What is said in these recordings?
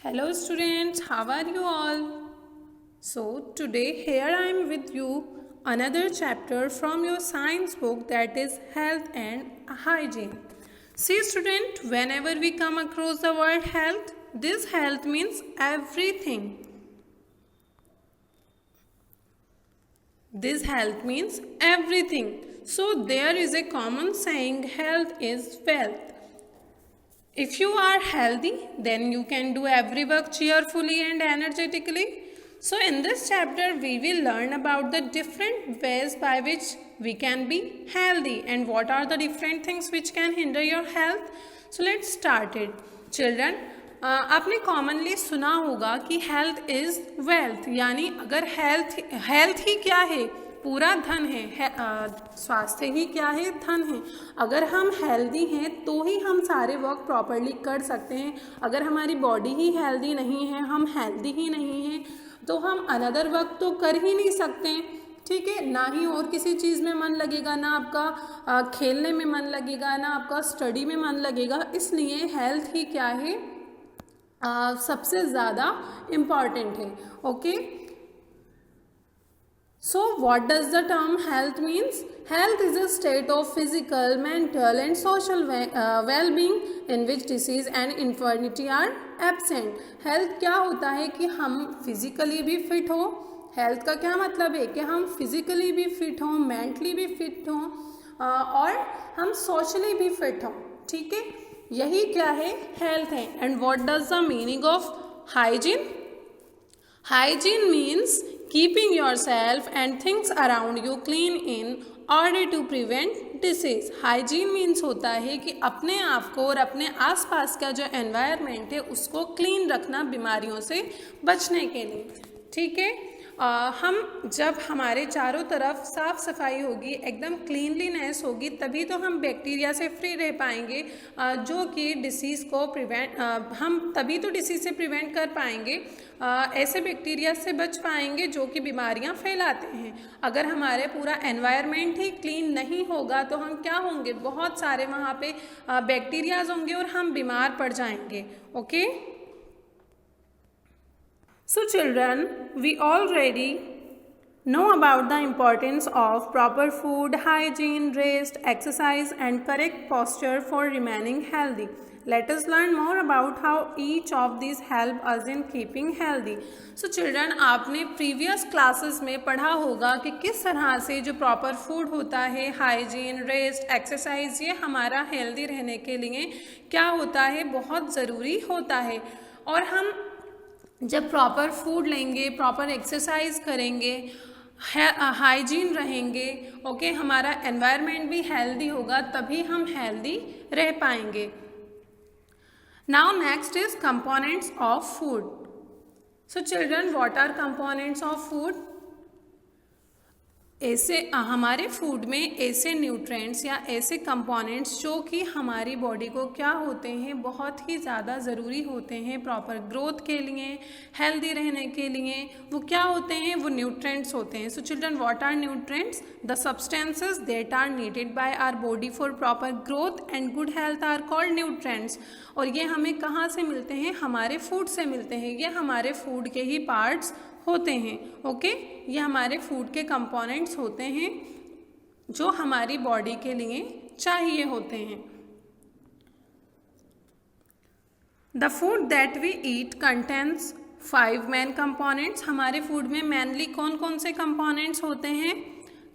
Hello students, how are you all? So today here I am with you another chapter from your science book, that is health and hygiene. See student, whenever we come across the word health, this health means everything. This health means everything. So there is a common saying, health is wealth. If you are healthy, then you can do every work cheerfully and energetically. So in this chapter, we will learn about the different ways by which we can be healthy and what are the different things which can hinder your health. So let's start it. Children, आपने commonly सुना होगा कि health is wealth, यानी अगर health ही क्या है, पूरा धन है, स्वास्थ्य ही क्या है, धन है। अगर हम हेल्दी हैं तो ही हम सारे वर्क प्रॉपरली कर सकते हैं। अगर हमारी बॉडी ही हेल्दी नहीं है, हम हेल्दी ही नहीं हैं, तो हम अनदर वर्क तो कर ही नहीं सकते, ठीक है। ना ही और किसी चीज़ में मन लगेगा, ना आपका खेलने में मन लगेगा, ना आपका स्टडी में मन लगेगा। इसलिए हेल्थ ही क्या है, सबसे ज़्यादा इम्पॉर्टेंट है। Okay, so what does the term health means? Health is a state of physical, mental and social well-being in which disease and infirmity are absent. Health क्या होता है कि हम फिजिकली भी फिट हो। हेल्थ का क्या मतलब है कि हम फिजिकली भी फिट हों, मेंटली भी फिट हों और हम सोशली भी फिट हों, ठीक है। यही क्या है, हेल्थ है। And what does the meaning of hygiene? Hygiene means keeping yourself and things around you clean in order to prevent disease. Hygiene means होता है कि अपने आप को और अपने आसपास का जो एनवायरनमेंट है उसको क्लीन रखना बीमारियों से बचने के लिए, ठीक है। हम जब हमारे चारों तरफ साफ़ सफाई होगी, एकदम क्लीनलीनेस होगी, तभी तो हम बैक्टीरिया से फ्री रह पाएंगे, जो कि डिसीज़ को हम तभी तो डिसीज़ से प्रिवेंट कर पाएंगे, ऐसे बैक्टीरिया से बच पाएंगे जो कि बीमारियां फैलाते हैं। अगर हमारे पूरा एनवायरनमेंट ही क्लीन नहीं होगा तो हम क्या होंगे, बहुत सारे वहाँ पे बैक्टीरियाज होंगे और हम बीमार पड़ जाएंगे। Okay, so children, we already know about the importance of proper food, hygiene, rest, exercise and correct posture for remaining healthy. Let us learn more about how each of these help us in keeping healthy. So children, आपने previous classes में पढ़ा होगा कि किस तरह से जो proper food होता है, hygiene, rest, exercise, ये हमारा healthy रहने के लिए क्या होता है, बहुत ज़रूरी होता है। और हम जब प्रॉपर फूड लेंगे, प्रॉपर एक्सरसाइज करेंगे, हाइजीन रहेंगे, ओके, हमारा एनवायरनमेंट भी हेल्दी होगा, तभी हम हेल्दी रह पाएंगे। Now next is components of food. So children, what are components of food? ऐसे हमारे फूड में ऐसे न्यूट्रिएंट्स या ऐसे कंपोनेंट्स जो कि हमारी बॉडी को क्या होते हैं, बहुत ही ज़्यादा ज़रूरी होते हैं प्रॉपर ग्रोथ के लिए, हेल्दी रहने के लिए। वो क्या होते हैं, वो न्यूट्रिएंट्स होते हैं। So children, what are nutrients? The substances that are needed by our body for proper growth and good health are called nutrients. और ये हमें कहाँ से मिलते हैं, हमारे फूड से मिलते हैं। ये हमारे फूड के ही पार्ट्स होते हैं, ओके। ये हमारे फूड के कंपोनेंट्स होते हैं जो हमारी बॉडी के लिए चाहिए होते हैं। The food that we eat contains 5 main components. हमारे फूड में मेनली कौन कौन से कंपोनेंट्स होते हैं?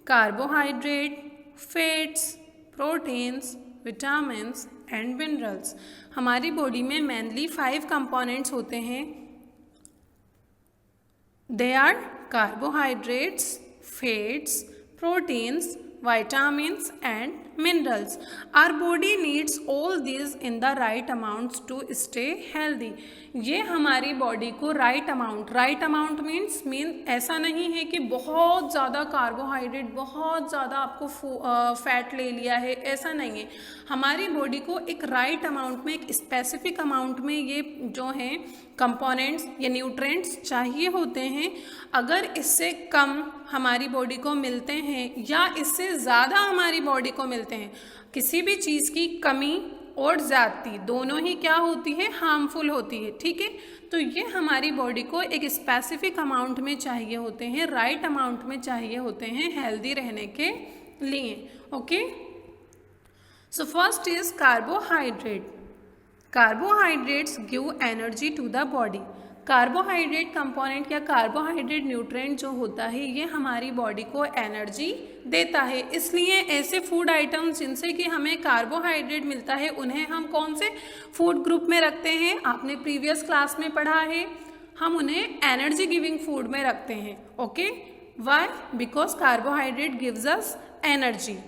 Carbohydrate, fats, proteins, vitamins and minerals. हमारी बॉडी में मेनली 5 कंपोनेंट्स होते हैं। They are carbohydrates, fats, proteins, vitamins and minerals. Our body needs all these in the right amounts to stay healthy. ये हमारी बॉडी को right amount mean ऐसा नहीं है कि बहुत ज़्यादा कार्बोहाइड्रेट, बहुत ज़्यादा आपको फैट ले लिया है, ऐसा नहीं है। हमारी बॉडी को एक राइट अमाउंट में, एक स्पेसिफिक अमाउंट में ये जो हैं कंपोनेंट्स, ये न्यूट्रिएंट्स चाहिए होते हैं। अगर इससे कम हमारी बॉडी को मिलते हैं या इससे ज़्यादा हमारी बॉडी को मिलते हैं, किसी भी चीज़ की कमी और ज़्यादती दोनों ही क्या होती है, हार्मफुल होती है। ठीक है, तो ये हमारी बॉडी को एक स्पेसिफिक अमाउंट में चाहिए होते हैं, राइट अमाउंट में चाहिए होते हैं हेल्दी रहने के लिए। Okay, so first is carbohydrate. Carbohydrates give energy to the body. Carbohydrate component या कार्बोहाइड्रेट न्यूट्रिएंट जो होता है ये हमारी बॉडी को एनर्जी देता है। इसलिए ऐसे फूड आइटम्स जिनसे कि हमें कार्बोहाइड्रेट मिलता है उन्हें हम कौन से फूड ग्रुप में रखते हैं, आपने प्रीवियस क्लास में पढ़ा है, हम उन्हें एनर्जी गिविंग फूड में रखते हैं। Okay, why? Because carbohydrate gives us energy.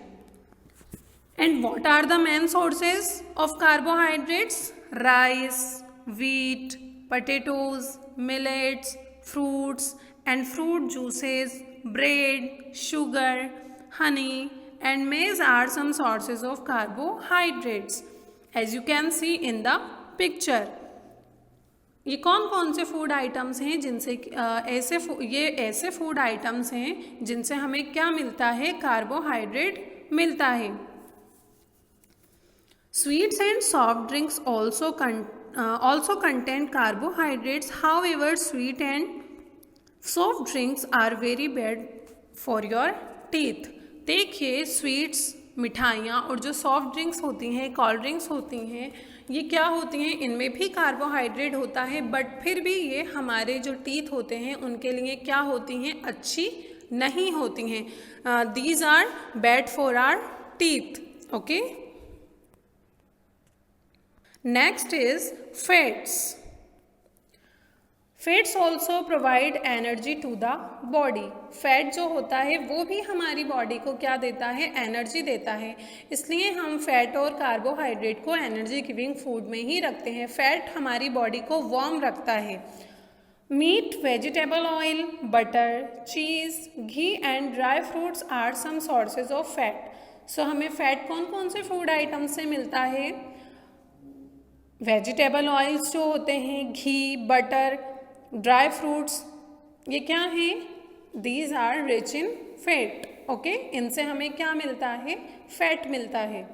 And what are the main sources of carbohydrates? Rice, wheat, potatoes, millets, fruits and fruit juices, bread, sugar, honey and maize are some sources of carbohydrates. As you can see in the picture. ये कौन कौन से food items हैं जिनसे ऐसे food items हैं जिनसे हमें क्या मिलता है, कार्बोहाइड्रेट मिलता है। Sweets and soft drinks also contain carbohydrates. However, sweet and soft drinks are very bad for your teeth. देखिए, स्वीट्स, मिठाइयाँ और जो सॉफ्ट ड्रिंक्स होती हैं, कोल्ड ड्रिंक्स होती हैं, ये क्या होती हैं, इनमें भी कार्बोहाइड्रेट होता है, बट फिर भी ये हमारे जो टीथ होते हैं उनके लिए क्या होती हैं, अच्छी नहीं होती हैं। These are bad for our teeth. Okay, next is fats. Fats also provide energy to the body. Fat जो होता है वो भी हमारी बॉडी को क्या देता है, एनर्जी देता है। इसलिए हम फैट और कार्बोहाइड्रेट को एनर्जी गिविंग फूड में ही रखते हैं। फैट हमारी बॉडी को वार्म रखता है। Meat, vegetable oil, butter, cheese, ghee and dry fruits are some sources of fat. So हमें फैट कौन कौन से फूड आइटम से मिलता है? वेजिटेबल ऑयल्स जो होते हैं, घी, बटर, ड्राई फ्रूट्स, ये क्या हैं? These are rich in fat. Okay, इनसे हमें क्या मिलता है? फैट मिलता है।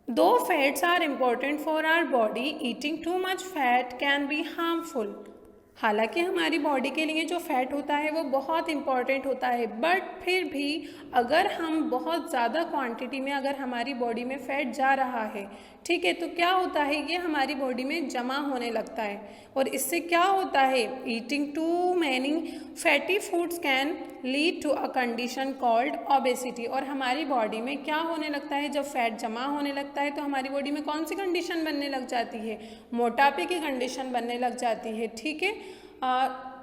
Though fats are important for our body, eating too much fat can be harmful. हालांकि हमारी बॉडी के लिए जो फैट होता है वो बहुत इम्पॉर्टेंट होता है, बट फिर भी अगर हम बहुत ज़्यादा क्वांटिटी में अगर हमारी बॉडी में फैट जा रहा है, ठीक है, तो क्या होता है, ये हमारी बॉडी में जमा होने लगता है और इससे क्या होता है, eating too many fatty foods can lead to a condition called obesity. और हमारी बॉडी में क्या होने लगता है, जब फैट जमा होने लगता है तो हमारी बॉडी में कौन सी कंडीशन बनने लग जाती है? मोटापे की कंडीशन बनने लग जाती है। ठीक है,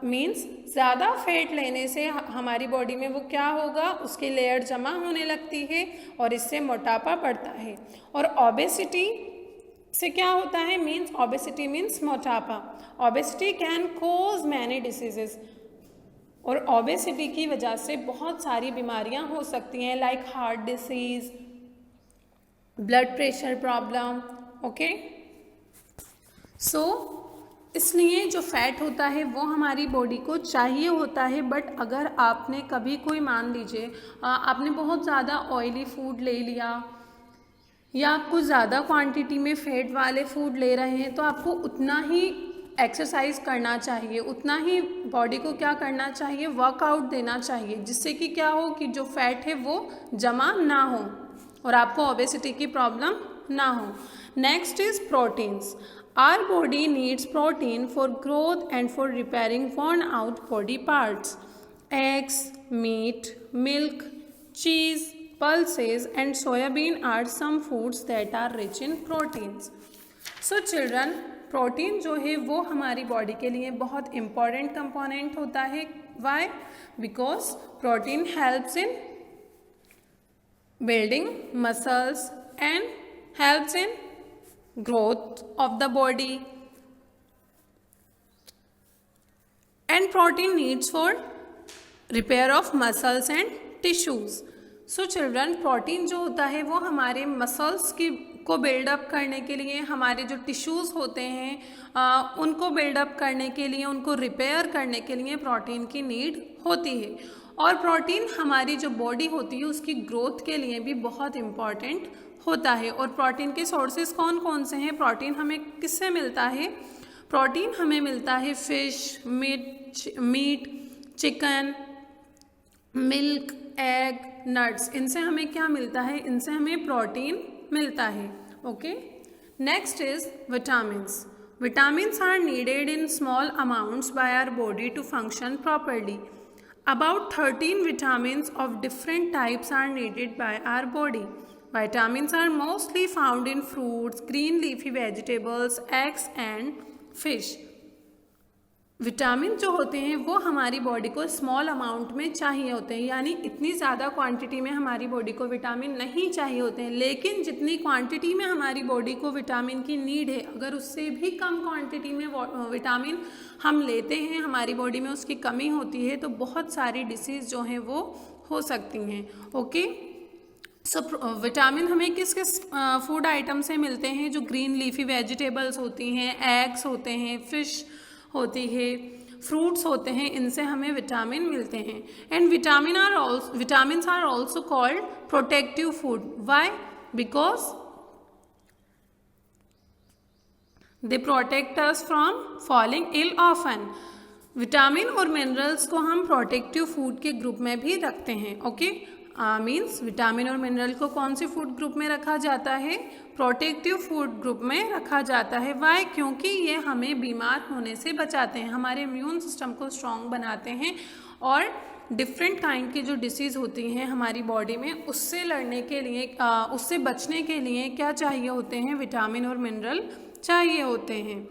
मीन्स ज़्यादा फैट लेने से हमारी बॉडी में वो क्या होगा, उसकी लेयर जमा होने लगती है और इससे मोटापा बढ़ता है। और ओबेसिटी से क्या होता है, मीन्स ओबेसिटी मीन्स मोटापा। Obesity can cause many diseases, और ओबेसिटी की वजह से बहुत सारी बीमारियां हो सकती हैं, like heart disease, blood pressure problem. Okay, so इसलिए जो फैट होता है वो हमारी बॉडी को चाहिए होता है, बट अगर आपने कभी कोई, मान लीजिए आपने बहुत ज़्यादा ऑयली फूड ले लिया या आप कुछ ज़्यादा क्वांटिटी में फैट वाले फूड ले रहे हैं, तो आपको उतना ही एक्सरसाइज करना चाहिए, उतना ही बॉडी को क्या करना चाहिए, वर्कआउट देना चाहिए, जिससे कि क्या हो कि जो फैट है वो जमा ना हो और आपको ओबेसिटी की प्रॉब्लम ना हो। Next is proteins. Our body needs protein for growth and for repairing worn out body parts. Eggs, meat, milk, cheese, pulses and soybean are some foods that are rich in proteins. So children, protein जो है वो हमारी body के लिए बहुत important component होता है। Why? Because protein helps in building muscles and helps in growth of the body, and protein needs for repair of muscles and tissues. So children, protein जो होता है वो हमारे मसल्स को बिल्डअप करने के लिए, हमारे जो टिश्यूज़ होते हैं उनको बिल्डअप करने के लिए, उनको रिपेयर करने के लिए प्रोटीन की नीड होती है। और प्रोटीन हमारी जो बॉडी होती है उसकी ग्रोथ के लिए भी बहुत इम्पॉर्टेंट होता है। और प्रोटीन के सोर्सेज कौन कौन से हैं? प्रोटीन हमें किससे मिलता है? प्रोटीन हमें मिलता है fish, meat, chicken, milk, egg, nuts. इनसे हमें क्या मिलता है? इनसे हमें प्रोटीन मिलता है। Okay, next is vitamins. Vitamins are needed in small amounts by our body to function properly. About 13 vitamins of different types are needed by our body. Vitamins are mostly found in fruits, green leafy vegetables, eggs and fish. Vitamin जो होते हैं वो हमारी body को small amount में चाहिए होते हैं, यानी इतनी ज़्यादा क्वांटिटी में हमारी बॉडी को विटामिन नहीं चाहिए होते हैं। लेकिन जितनी क्वांटिटी में हमारी बॉडी को विटामिन की नीड है, अगर उससे भी कम क्वांटिटी में विटामिन हम लेते हैं, हमारी बॉडी में उसकी कमी होती है, तो बहुत सारी डिसीज़ जो हैं वो हो सकती हैं। ओके, सो विटामिन हमें किस किस फूड आइटम से मिलते हैं? जो ग्रीन लीफी वेजिटेबल्स होती हैं, एग्स होते हैं, फिश होती है, फ्रूट्स होते हैं, इनसे हमें विटामिन मिलते हैं। And vitamins are also called protective food. Why? Because they protect us from falling ill often. Vitamin और मिनरल्स को हम प्रोटेक्टिव फूड के ग्रुप में भी रखते हैं। ओके, मीन्स विटामिन और मिनरल को कौन से फूड ग्रुप में रखा जाता है? प्रोटेक्टिव फूड ग्रुप में रखा जाता है। वाई? क्योंकि ये हमें बीमार होने से बचाते हैं, हमारे इम्यून सिस्टम को स्ट्रॉन्ग बनाते हैं, और डिफरेंट काइंड की जो डिसीज़ होती हैं हमारी बॉडी में, उससे लड़ने के लिए, उससे बचने के लिए क्या चाहिए होते हैं? विटामिन और मिनरल चाहिए होते हैं।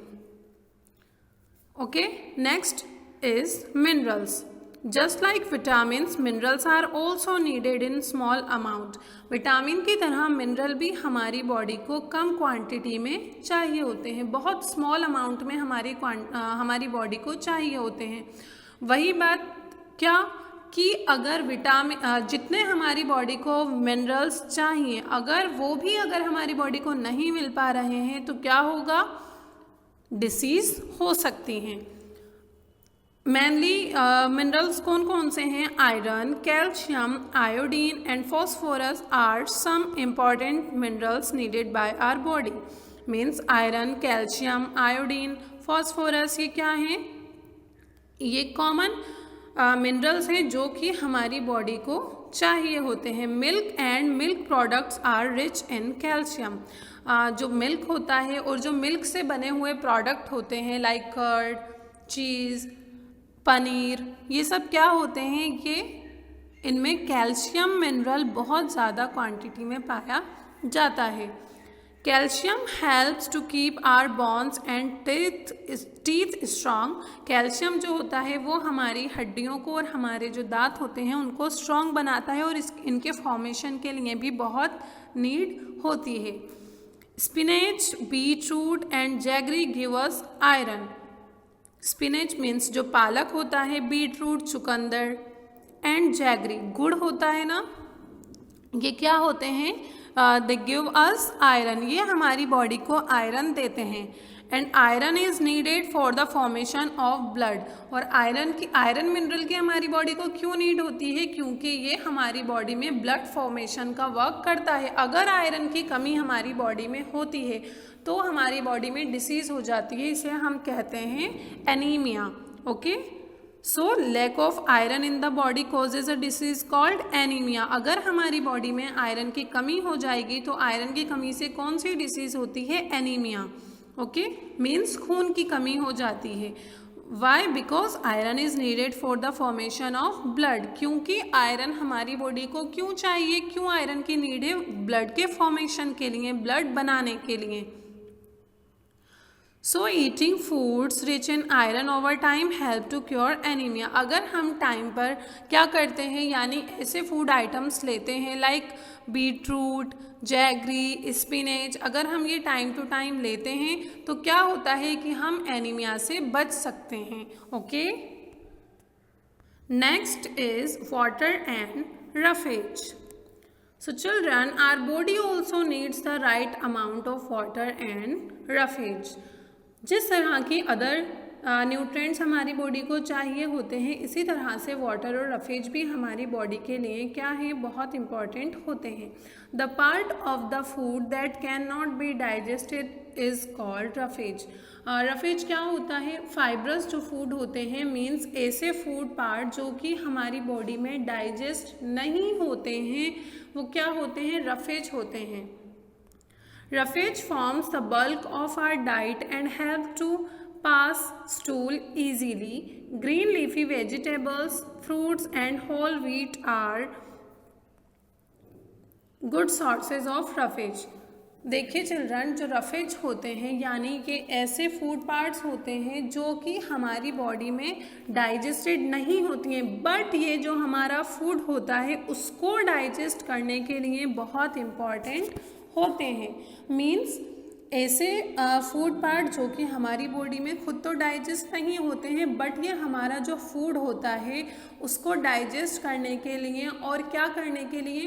Okay, next is minerals. Just like vitamins, minerals are also needed in small amount. Vitamin की तरह मिनरल भी हमारी बॉडी को कम क्वांटिटी में चाहिए होते हैं, बहुत स्मॉल अमाउंट में हमारी बॉडी को चाहिए होते हैं। वही बात क्या कि अगर विटामिन जितने हमारी बॉडी को मिनरल्स चाहिए, अगर हमारी बॉडी को नहीं मिल पा रहे हैं, तो क्या होगा? डिसीज़ हो सकती हैं। मेनली मिनरल्स कौन कौन से हैं? Iron, calcium, iodine and phosphorus are some important minerals needed by our body. Means iron, calcium, iodine, phosphorus, ये क्या हैं? ये कॉमन मिनरल्स हैं जो कि हमारी बॉडी को चाहिए होते हैं। Milk and milk products are rich in calcium. जो मिल्क होता है और जो मिल्क से बने हुए प्रोडक्ट होते हैं, लाइक कर्ड, चीज़, पनीर, ये सब क्या होते हैं? ये इनमें कैल्शियम मिनरल बहुत ज़्यादा क्वांटिटी में पाया जाता है। Calcium helps to keep our bones and teeth strong. Calcium जो होता है वो हमारी हड्डियों को और हमारे जो दांत होते हैं उनको स्ट्रॉन्ग बनाता है, और इनके फॉर्मेशन के लिए भी बहुत नीड होती है। Spinach, beetroot and jaggery give us iron. Spinach means जो पालक होता है, बीटरूट, चुकंदर एंड जैगरी गुड़ होता है ना, ये क्या होते हैं? They give us iron. ये हमारी बॉडी को आयरन देते हैं। And iron is needed for the formation of blood. और आयरन मिनरल की हमारी बॉडी को क्यों नीड होती है? क्योंकि ये हमारी बॉडी में ब्लड फॉर्मेशन का वर्क करता है। अगर आयरन की कमी हमारी बॉडी में होती है तो हमारी बॉडी में डिसीज़ हो जाती है, इसे हम कहते हैं anaemia. Okay, so lack of iron in the body causes a disease called anaemia. अगर हमारी बॉडी में आयरन की कमी हो जाएगी तो आयरन की कमी से कौन सी डिसीज़ होती है? एनीमिया। ओके, मीन्स खून की कमी हो जाती है। Why? Because iron is needed for the formation of blood. क्योंकि आयरन हमारी बॉडी को क्यों चाहिए? क्यों आयरन की नीड है? ब्लड के फॉर्मेशन के लिए, ब्लड बनाने के लिए। So eating foods rich in iron over time help to cure anaemia. अगर हम टाइम पर क्या करते हैं, यानी ऐसे फूड आइटम्स लेते हैं लाइक बीटरूट, जैगरी, स्पिनेच, अगर हम ये टाइम टू टाइम लेते हैं तो क्या होता है कि हम एनीमिया से बच सकते हैं। Okay, next is water and roughage. So children, our body also needs the right amount of water and roughage. जिस तरह की अदर न्यूट्रिएंट्स हमारी बॉडी को चाहिए होते हैं, इसी तरह से वाटर और रफेज भी हमारी बॉडी के लिए क्या है, बहुत इंपॉर्टेंट होते हैं। The part of the food that can not be digested is called roughage. Roughage क्या होता है, फाइब्रस जो फूड होते हैं, मीन्स ऐसे फूड पार्ट जो कि हमारी बॉडी में डाइजेस्ट नहीं होते हैं, वो क्या होते हैं, रफेज होते हैं। Roughage forms the bulk of our diet and help to pass stool easily. Green leafy vegetables, fruits and whole wheat are good sources of roughage. देखिए चिल्ड्रन, जो रफेज होते हैं यानी कि ऐसे फूड पार्ट्स होते हैं जो कि हमारी बॉडी में डाइजेस्टेड नहीं होती हैं, बट ये जो हमारा फूड होता है उसको डाइजेस्ट करने के लिए बहुत इम्पॉर्टेंट होते हैं। मीन्स ऐसे फूड पार्ट जो कि हमारी बॉडी में खुद तो डाइजेस्ट नहीं होते हैं, बट ये हमारा जो फूड होता है उसको डाइजेस्ट करने के लिए और क्या करने के लिए,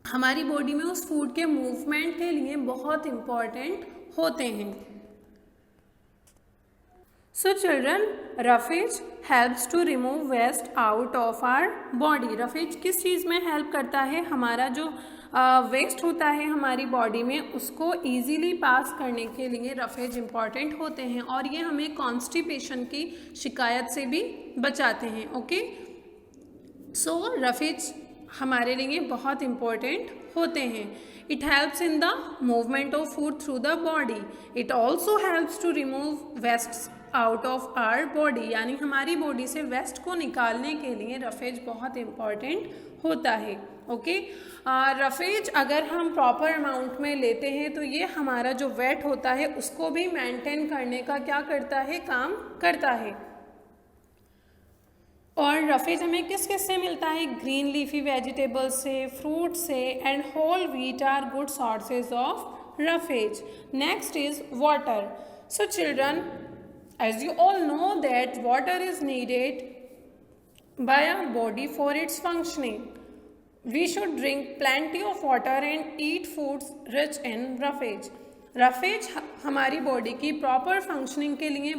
हमारी बॉडी में उस फूड के मूवमेंट के लिए बहुत इम्पॉर्टेंट होते हैं। So children, roughage helps to remove waste out of our body. Roughage किस चीज़ में हेल्प करता है, हमारा जो वेस्ट होता है हमारी बॉडी में उसको इजीली पास करने के लिए रफेज इम्पॉर्टेंट होते हैं और ये हमें कॉन्स्टिपेशन की शिकायत से भी बचाते हैं। ओके, सो रफेज हमारे लिए बहुत इम्पॉर्टेंट होते हैं। It helps in the movement of food through the body. It also helps to remove waste out of our body, यानी हमारी बॉडी से वेस्ट को निकालने के लिए रफेज बहुत इम्पॉर्टेंट होता है। ओके, रफेज अगर हम प्रॉपर अमाउंट में लेते हैं तो ये हमारा जो वेट होता है उसको भी मेंटेन करने का क्या करता है, काम करता है। और रफेज हमें किस किस से मिलता है, ग्रीन लीफी वेजिटेबल्स से, फ्रूट से, and whole wheat are good sources of roughage. Next is water. So children, as you all know that water is needed by our body for its functioning. We should drink plenty of water and eat foods rich in roughage. Roughage हमारी body की proper functioning के लिए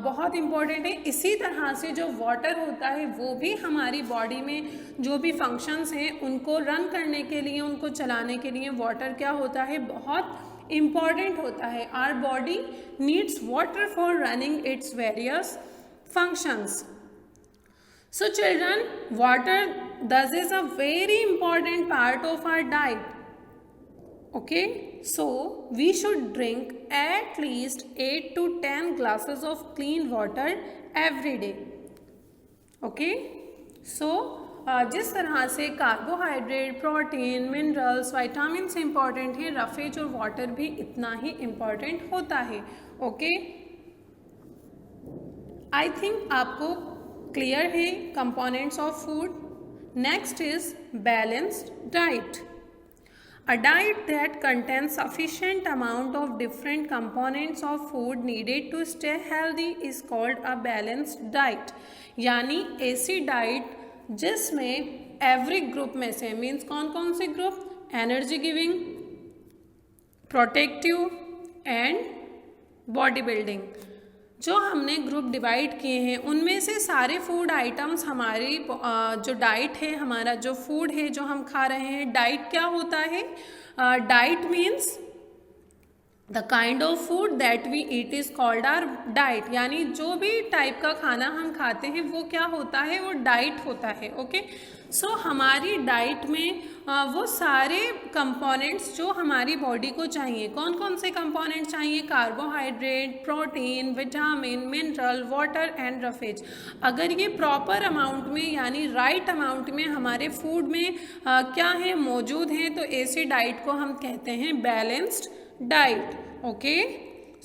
बहुत important है। इसी तरह से जो वाटर होता है वो भी हमारी बॉडी में जो भी फंक्शंस हैं उनको रन करने के लिए, उनको चलाने के लिए वाटर क्या होता है, बहुत इम्पॉर्टेंट होता है। Our body needs water for running its various functions. So children, water thus is a very important part of our diet. Okay, so we should drink at least 8 to 10 glasses of clean water every day. Okay, so जिस तरह से carbohydrate, protein, minerals, vitamin से important है, roughage और water भी इतना ही important होता है। ओके, आई थिंक आपको क्लियर है components of food. Next is balanced diet. A diet that contains sufficient amount of different components of food needed to stay healthy is called a balanced diet. यानी ऐसी diet जिसमें every group में से, means कौन कौन से group, energy giving, protective and body building, जो हमने ग्रुप डिवाइड किए हैं उनमें से सारे फूड आइटम्स हमारी जो डाइट है, हमारा जो फूड है जो हम खा रहे हैं, डाइट क्या होता है, diet means the kind of food that we eat is called our diet. यानी जो भी टाइप का खाना हम खाते हैं वो क्या होता है, वो डाइट होता है। ओके, सो हमारी डाइट में वो सारे कंपोनेंट्स जो हमारी बॉडी को चाहिए, कौन कौन से कंपोनेंट्स चाहिए, carbohydrate, protein, vitamin, mineral, water and roughage. अगर ये प्रॉपर अमाउंट में यानी राइट अमाउंट में हमारे फूड में क्या है, मौजूद हैं, तो ऐसी डाइट को हम कहते हैं balanced diet. Okay,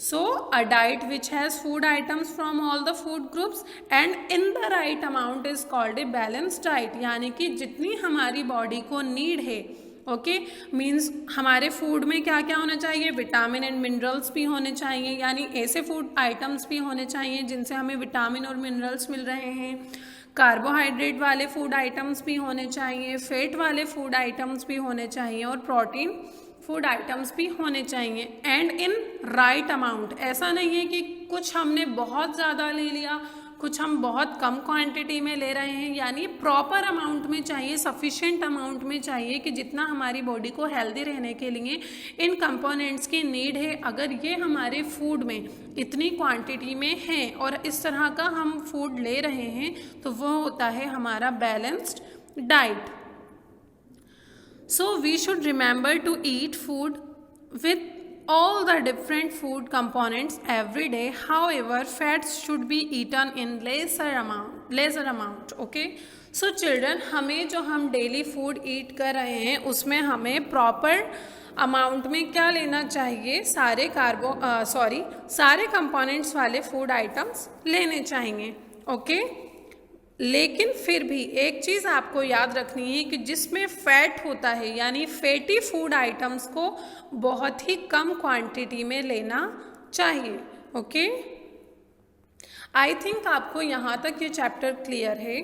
so a diet which has food items from all the food groups and in the right amount is called a balanced diet। यानी कि जितनी हमारी बॉडी को नीड है, ओके, मीन्स हमारे फूड में क्या क्या होना चाहिए, विटामिन एंड मिनरल्स भी होने चाहिए, यानी ऐसे फूड आइटम्स भी होने चाहिए जिनसे हमें विटामिन और मिनरल्स मिल रहे हैं। कार्बोहाइड्रेट वाले फूड आइटम्स भी होने चाहिए, फैट वाले फूड आइटम्स भी होने चाहिए, और प्रोटीन फूड आइटम्स भी होने चाहिए एंड इन राइट अमाउंट। ऐसा नहीं है कि कुछ हमने बहुत ज़्यादा ले लिया, कुछ हम बहुत कम क्वांटिटी में ले रहे हैं, यानी प्रॉपर अमाउंट में चाहिए, सफिशिएंट अमाउंट में चाहिए कि जितना हमारी बॉडी को हेल्दी रहने के लिए इन कंपोनेंट्स की नीड है, अगर ये हमारे फूड में इतनी क्वांटिटी में है और इस तरह का हम फूड ले रहे हैं तो वो होता है हमारा balanced diet. So we should remember to eat food with all the different food components every day. However, fats should be eaten in lesser amount. Okay. So children, हमें जो हम डेली फूड ईट कर रहे हैं उसमें हमें प्रॉपर अमाउंट में क्या लेना चाहिए, सारे कंपोनेंट्स वाले फूड आइटम्स लेने चाहिए। ओके लेकिन फिर भी एक चीज़ आपको याद रखनी है कि जिसमें फैट होता है यानी फैटी फूड आइटम्स को बहुत ही कम क्वांटिटी में लेना चाहिए। ओके आई थिंक आपको यहाँ तक ये चैप्टर क्लियर है।